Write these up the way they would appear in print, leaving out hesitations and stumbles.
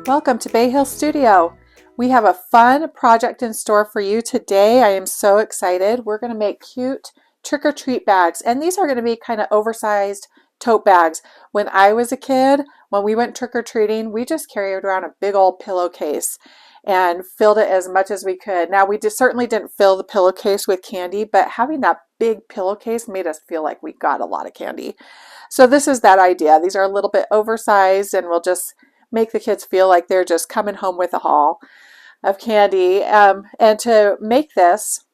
Welcome to Bayhill Studio. We have a fun project in store for you today. I am so excited. We're going to make cute trick-or-treat bags, and these are going to be kind of oversized tote bags. When I was a kid, when we went trick-or-treating, we just carried around a big old pillowcase and filled it as much as we could. Now, we just certainly didn't fill the pillowcase with candy, but having that big pillowcase made us feel like we got a lot of candy. So this is that idea. These are a little bit oversized, and we'll just make the kids feel like they're just coming home with a haul of candy. And to make this,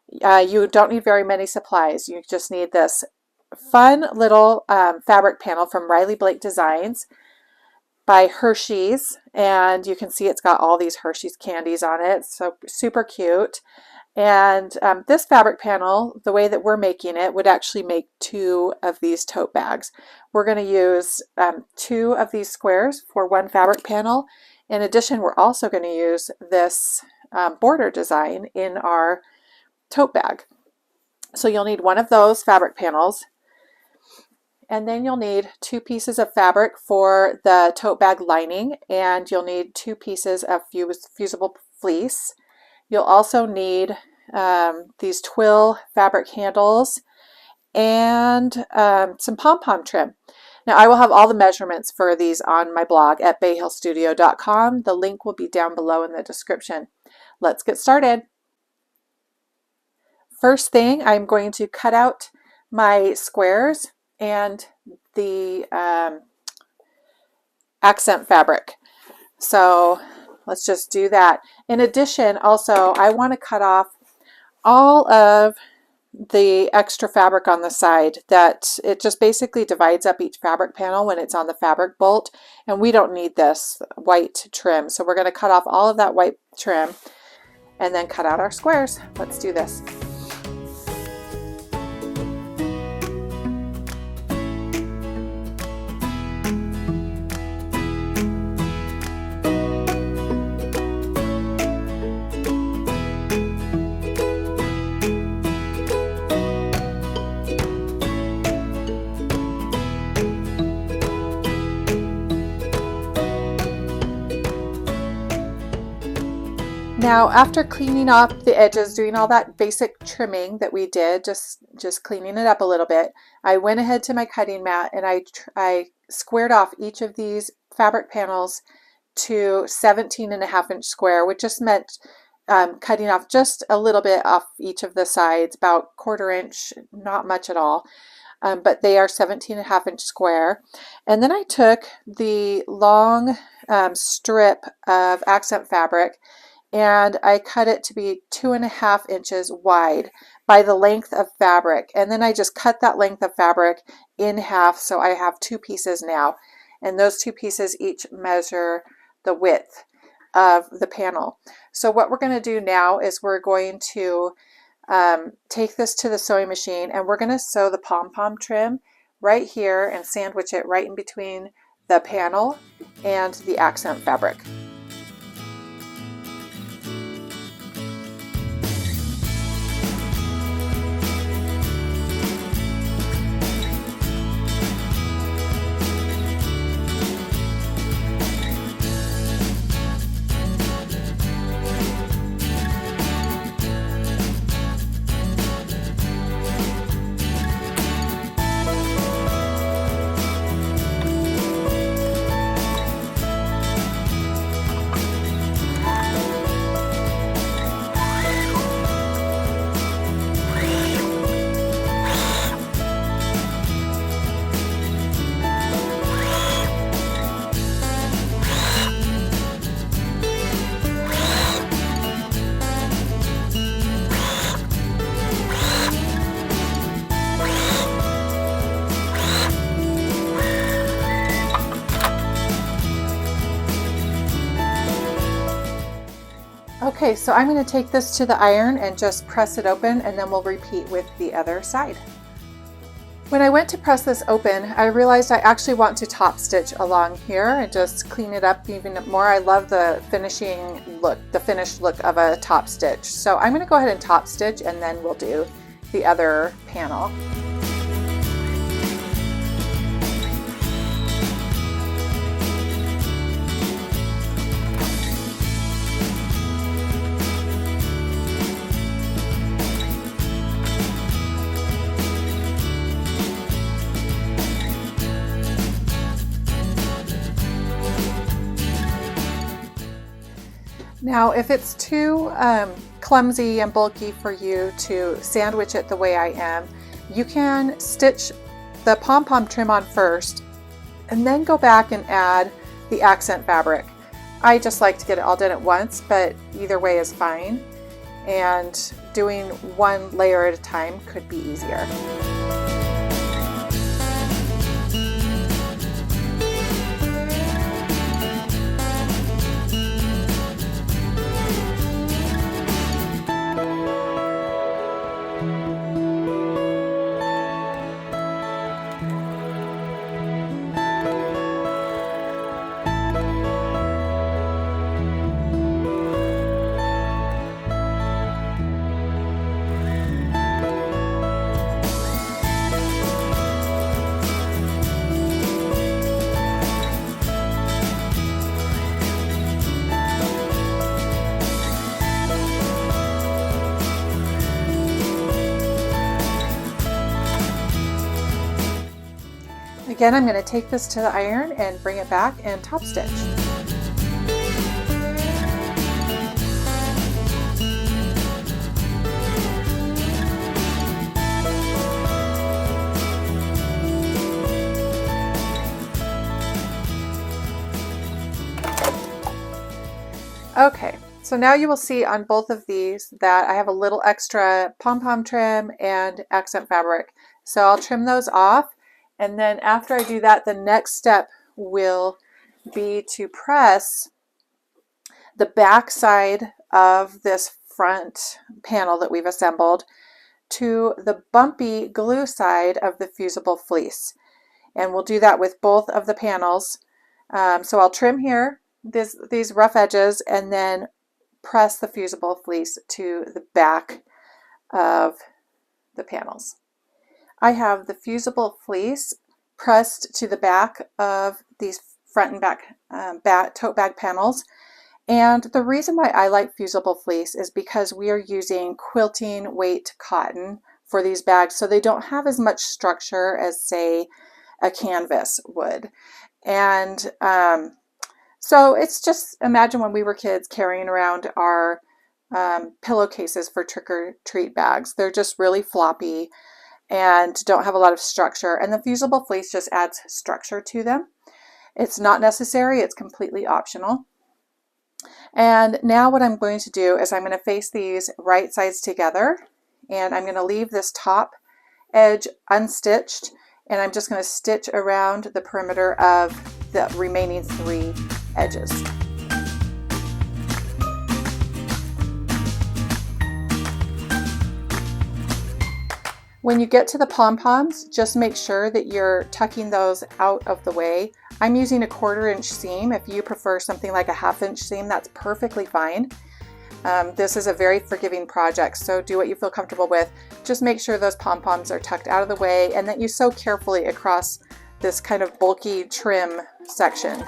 you don't need very many supplies. You just need this fun little fabric panel from Riley Blake Designs by Hershey's, and you can see it's got all these Hershey's candies on it, so super cute. And this fabric panel, the way that we're making it, would actually make 2 of these tote bags. We're going to use 2 of these squares for 1 fabric panel. In addition, we're also going to use this border design in our tote bag. So you'll need 1 of those fabric panels, and then you'll need 2 pieces of fabric for the tote bag lining, and you'll need 2 pieces of fusible fleece. You'll also need these twill fabric handles and some Pom Pom Trim. Now, I will have all the measurements for these on my blog at bayhillstudio.com. The link will be down below in the description. Let's get started. First thing, I'm going to cut out my squares and the accent fabric. So let's just do that. In addition, also, I want to cut off all of the extra fabric on the side. That it just basically divides up each fabric panel when it's on the fabric bolt, and we don't need this white trim. So we're going to cut off all of that white trim and then cut out our squares. Let's do this. Now, after cleaning up the edges, doing all that basic trimming that we did, just cleaning it up a little bit, I went ahead to my cutting mat and I squared off each of these fabric panels to 17.5-inch square, which just meant cutting off just a little bit off each of the sides, about 1/4 inch, not much at all. But they are 17.5-inch square. And then I took the long strip of accent fabric and I cut it to be 2.5 inches wide by the length of fabric. And then I just cut that length of fabric in half, so I have 2 pieces now. And those 2 pieces each measure the width of the panel. So what we're going to do now is we're going to take this to the sewing machine, and we're going to sew the Pom Pom Trim right here and sandwich it right in between the panel and the accent fabric. Okay, so I'm going to take this to the iron and just press it open, and then we'll repeat with the other side. When I went to press this open, I realized I actually want to top stitch along here and just clean it up even more. I love the finishing look, the finished look of a top stitch. So I'm going to go ahead and top stitch, and then we'll do the other panel. Now, if it's too clumsy and bulky for you to sandwich it the way I am, you can stitch the Pom Pom trim on first and then go back and add the accent fabric. I just like to get it all done at once, but either way is fine. And doing one layer at a time could be easier. Again, I'm going to take this to the iron and bring it back and top stitch. Okay, so now you will see on both of these that I have a little extra pom-pom trim and accent fabric. So I'll trim those off. And then after I do that, the next step will be to press the back side of this front panel that we've assembled to the bumpy glue side of the fusible fleece. And we'll do that with both of the panels. So I'll trim here these rough edges and then press the fusible fleece to the back of the panels. I have the fusible fleece pressed to the back of these front and back tote bag panels. And the reason why I like fusible fleece is because we are using quilting weight cotton for these bags, so they don't have as much structure as, say, a canvas would. And so it's just, imagine when we were kids carrying around our pillowcases for trick-or-treat bags. They're just really floppy and don't have a lot of structure, and the fusible fleece just adds structure to them. It's not necessary, it's completely optional. And now what I'm going to do is I'm going to face these right sides together, and I'm going to leave this top edge unstitched, and I'm just going to stitch around the perimeter of the remaining 3 edges. When you get to the pom-poms, just make sure that you're tucking those out of the way. I'm using a 1/4 inch seam. If you prefer something like a 1/2 inch seam, that's perfectly fine. This is a very forgiving project, so do what you feel comfortable with. Just make sure those pom-poms are tucked out of the way and that you sew carefully across this kind of bulky trim section.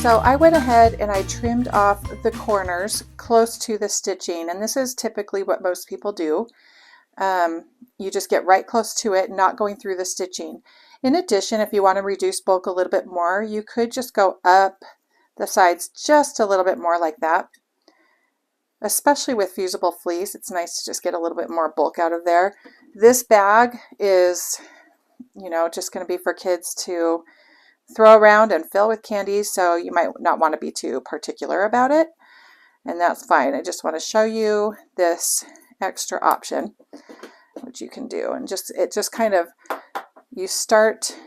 So I went ahead and I trimmed off the corners close to the stitching, and this is typically what most people do. You just get right close to it, not going through the stitching. In addition, if you want to reduce bulk a little bit more, you could just go up the sides just a little bit more like that. Especially with fusible fleece, it's nice to just get a little bit more bulk out of there. This bag is, just going to be for kids to throw around and fill with candies, so you might not want to be too particular about it, and that's fine. I just want to show you this extra option, which you can do, and it just kind of, you start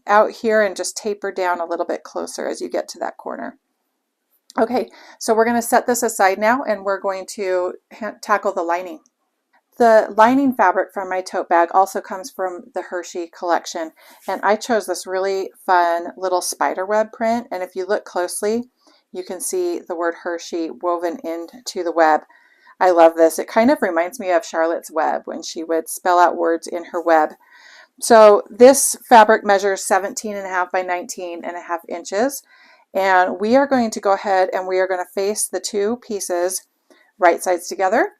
out here and just taper down a little bit closer as you get to that corner. Okay, so we're going to set this aside now, and we're going to tackle the lining. The lining fabric from my tote bag also comes from the Hershey collection, and I chose this really fun little spider web print, and if you look closely you can see the word Hershey woven into the web. I love this. It kind of reminds me of Charlotte's Web when she would spell out words in her web. So this fabric measures 17.5 by 19.5 inches. And we are going to go ahead and we are going to face the two pieces right sides together.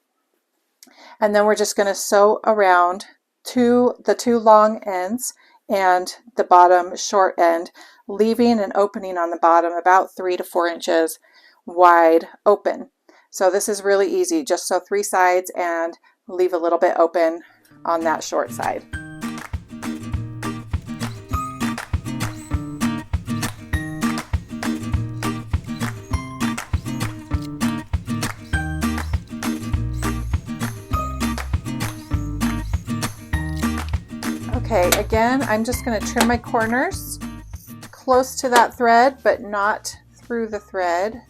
And then we're just going to sew around the two long ends and the bottom short end, leaving an opening on the bottom about 3 to 4 inches wide open. So this is really easy. Just sew 3 sides and leave a little bit open on that short side. Okay, again, I'm just going to trim my corners close to that thread, but not through the thread.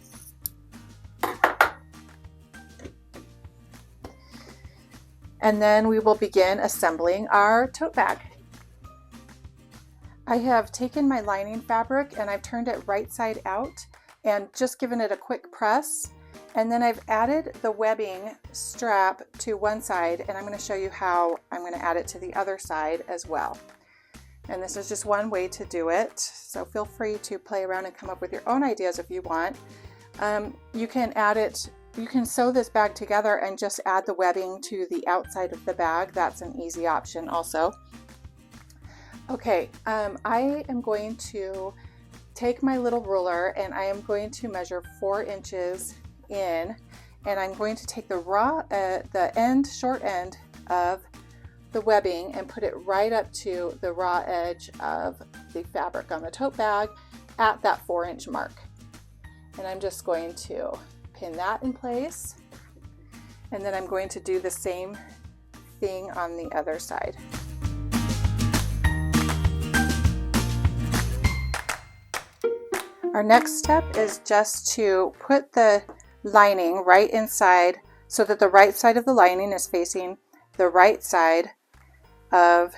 And then we will begin assembling our tote bag. I have taken my lining fabric and I've turned it right side out and just given it a quick press. And then I've added the webbing strap to one side, and I'm going to show you how I'm going to add it to the other side as well. And this is just one way to do it, so feel free to play around and come up with your own ideas if you want. You can sew this bag together and just add the webbing to the outside of the bag. That's an easy option also. Okay, I am going to take my little ruler and I am going to measure 4 inches in, and I'm going to take the short end of the webbing and put it right up to the raw edge of the fabric on the tote bag at that 4-inch mark. And I'm just going to pin that in place, and then I'm going to do the same thing on the other side. Our next step is just to put the lining right inside so that the right side of the lining is facing the right side of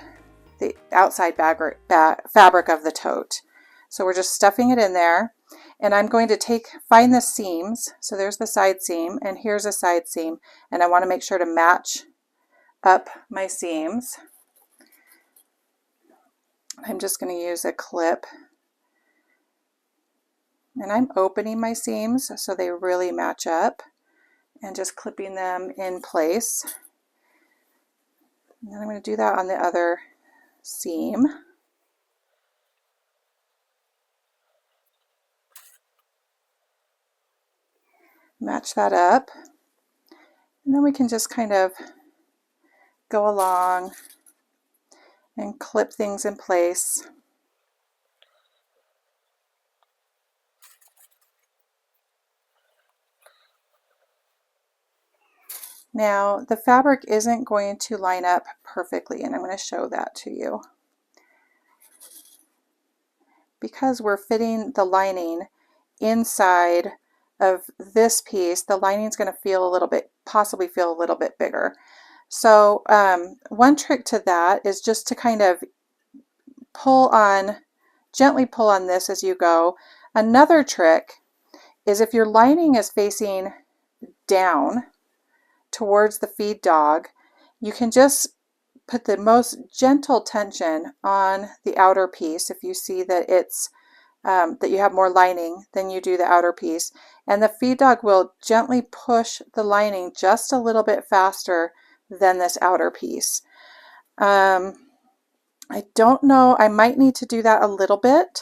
the outside fabric of the tote. So we're just stuffing it in there, and I'm going to find the seams. So there's the side seam and here's a side seam, and I want to make sure to match up my seams. I'm just going to use a clip, and I'm opening my seams so they really match up and just clipping them in place. And then I'm going to do that on the other seam. Match that up. And then we can just kind of go along and clip things in place. Now, the fabric isn't going to line up perfectly, and I'm going to show that to you. Because we're fitting the lining inside of this piece, the lining is going to possibly feel a little bit bigger. So one trick to that is just to kind of gently pull on this as you go. Another trick is if your lining is facing down towards the feed dog, you can just put the most gentle tension on the outer piece if you see that it's that you have more lining than you do the outer piece, and the feed dog will gently push the lining just a little bit faster than this outer piece. I don't know, I might need to do that a little bit.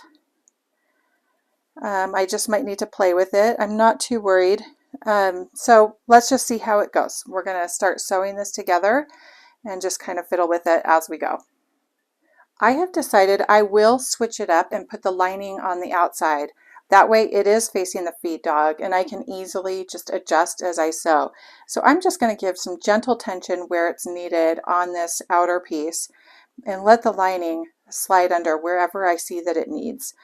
I just might need to play with it. I'm not too worried. So let's just see how it goes. We're going to start sewing this together and just kind of fiddle with it as we go. I have decided I will switch it up and put the lining on the outside. That way it is facing the feed dog and I can easily just adjust as I sew. So I'm just going to give some gentle tension where it's needed on this outer piece and let the lining slide under wherever I see that it needs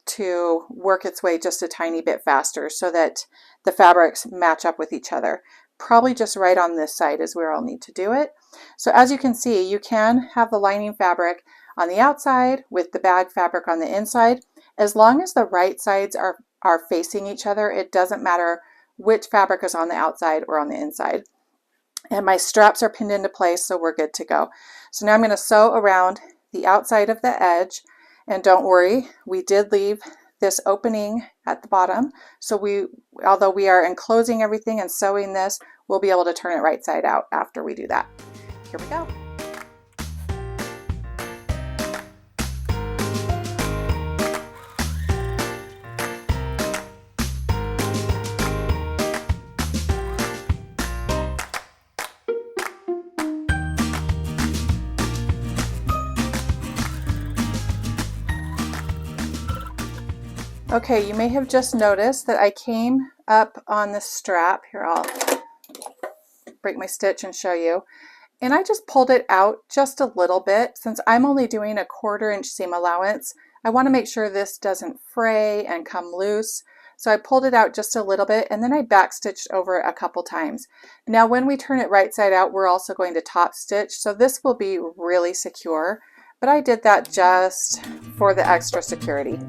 to work its way just a tiny bit faster so that the fabrics match up with each other. Probably just right on this side is where I'll need to do it. So as you can see, you can have the lining fabric on the outside with the bag fabric on the inside. As long as the right sides are facing each other, it doesn't matter which fabric is on the outside or on the inside. And my straps are pinned into place, so we're good to go. So now I'm going to sew around the outside of the edge, and don't worry, we did leave this opening at the bottom, so although we are enclosing everything and sewing this, we'll be able to turn it right side out after we do that. Here we go. Okay, you may have just noticed that I came up on the strap. Here, I'll break my stitch and show you. And I just pulled it out just a little bit. Since I'm only doing a 1/4 inch seam allowance, I want to make sure this doesn't fray and come loose. So I pulled it out just a little bit, and then I back stitched over a couple times. Now when we turn it right side out, we're also going to top stitch. So this will be really secure, but I did that just for the extra security.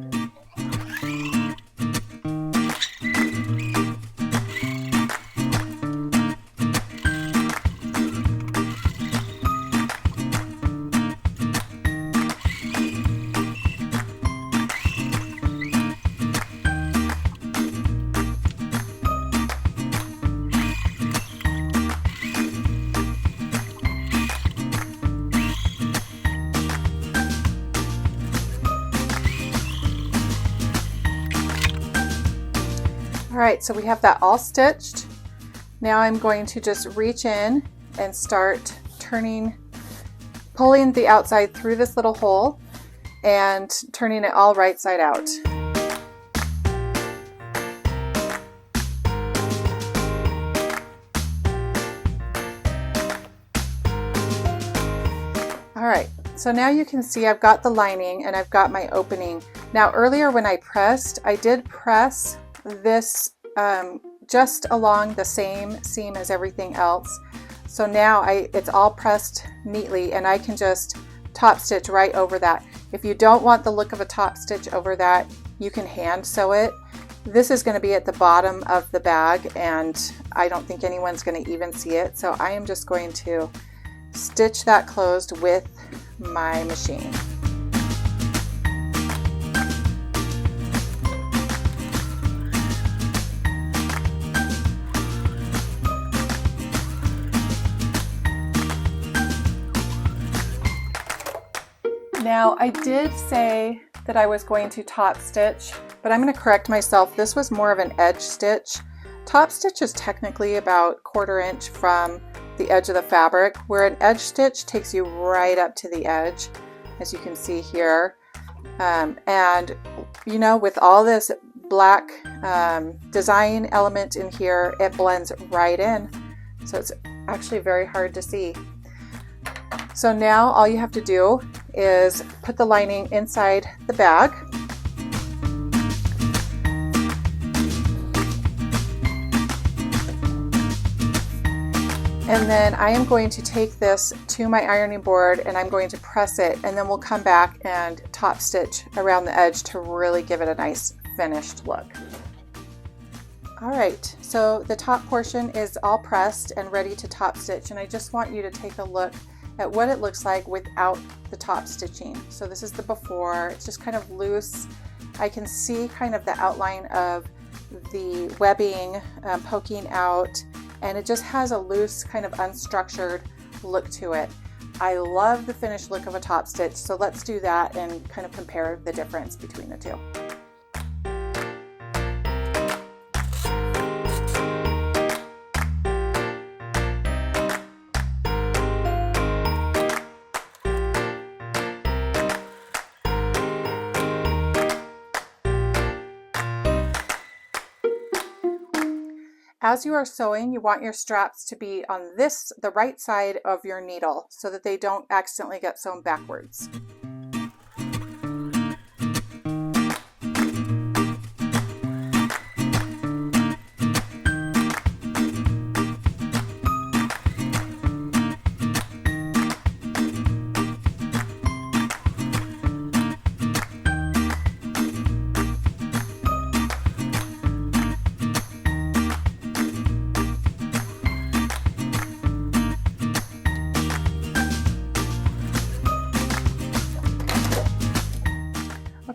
All right, so we have that all stitched. Now I'm going to just reach in and start pulling the outside through this little hole and turning it all right side out. All right, so now you can see I've got the lining and I've got my opening. Now earlier when I pressed, I did press this just along the same seam as everything else. So now it's all pressed neatly, and I can just top stitch right over that. If you don't want the look of a top stitch over that, you can hand sew it. This is going to be at the bottom of the bag, and I don't think anyone's going to even see it. So I am just going to stitch that closed with my machine. Now I did say that I was going to top stitch, but I'm going to correct myself. This was more of an edge stitch. Top stitch is technically about 1/4 inch from the edge of the fabric, where an edge stitch takes you right up to the edge, as you can see here. And you know, with all this black design element in here, it blends right in. So it's actually very hard to see. So now all you have to do is put the lining inside the bag. And then I am going to take this to my ironing board and I'm going to press it, and then we'll come back and top stitch around the edge to really give it a nice finished look. All right, so the top portion is all pressed and ready to top stitch, and I just want you to take a look at what it looks like without the top stitching. So this is the before. It's just kind of loose. I can see kind of the outline of the webbing poking out, and it just has a loose kind of unstructured look to it. I love the finished look of a top stitch, so let's do that and kind of compare the difference between the two. As you are sewing, you want your straps to be on the right side of your needle so that they don't accidentally get sewn backwards.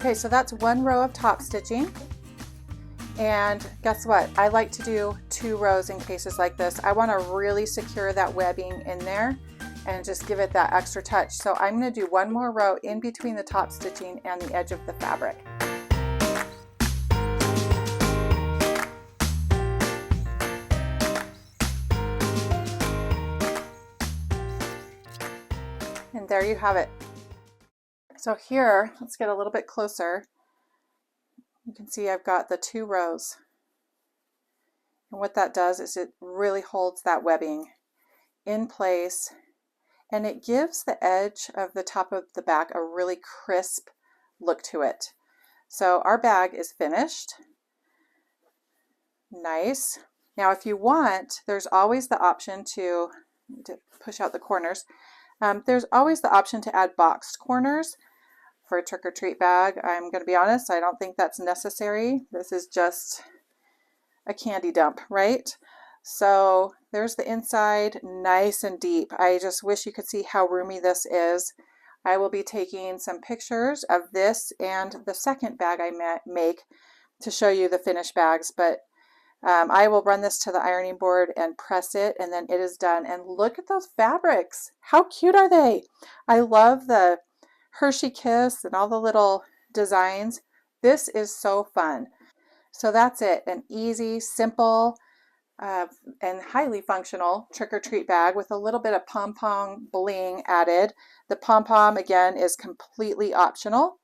Okay, so that's one row of top stitching. And guess what? I like to do 2 rows in cases like this. I want to really secure that webbing in there and just give it that extra touch. So I'm going to do 1 more row in between the top stitching and the edge of the fabric. And there you have it. So here, let's get a little bit closer. You can see I've got the 2 rows. And what that does is it really holds that webbing in place, and it gives the edge of the top of the bag a really crisp look to it. So our bag is finished. Nice. Now if you want, there's always the option to push out the corners. There's always the option to add boxed corners for a trick or treat bag. I'm going to be honest, I don't think that's necessary. This is just a candy dump, right? So there's the inside, nice and deep. I just wish you could see how roomy this is. I will be taking some pictures of this and the second bag I make to show you the finished bags, but I will run this to the ironing board and press it, and then it is done. And look at those fabrics. How cute are they? I love the Hershey Kiss and all the little designs. This is so fun. So that's it, an easy, simple, and highly functional trick-or-treat bag with a little bit of pom-pom bling added. The pom-pom, again, is completely optional.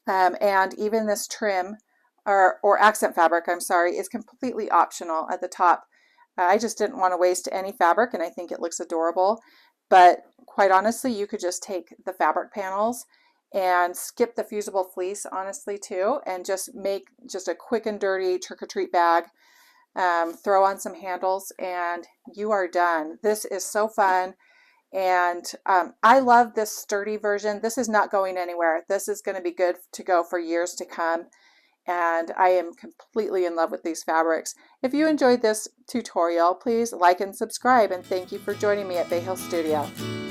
And even this trim, or accent fabric, I'm sorry, is completely optional at the top. I just didn't want to waste any fabric, and I think it looks adorable. But quite honestly, you could just take the fabric panels and skip the fusible fleece, honestly, too, and just make just a quick and dirty trick-or-treat bag. Throw on some handles and you are done. This is so fun, and I love this sturdy version. This is not going anywhere. This is going to be good to go for years to come, and I am completely in love with these fabrics. If you enjoyed this tutorial, please like and subscribe, and thank you for joining me at Bayhill Studio.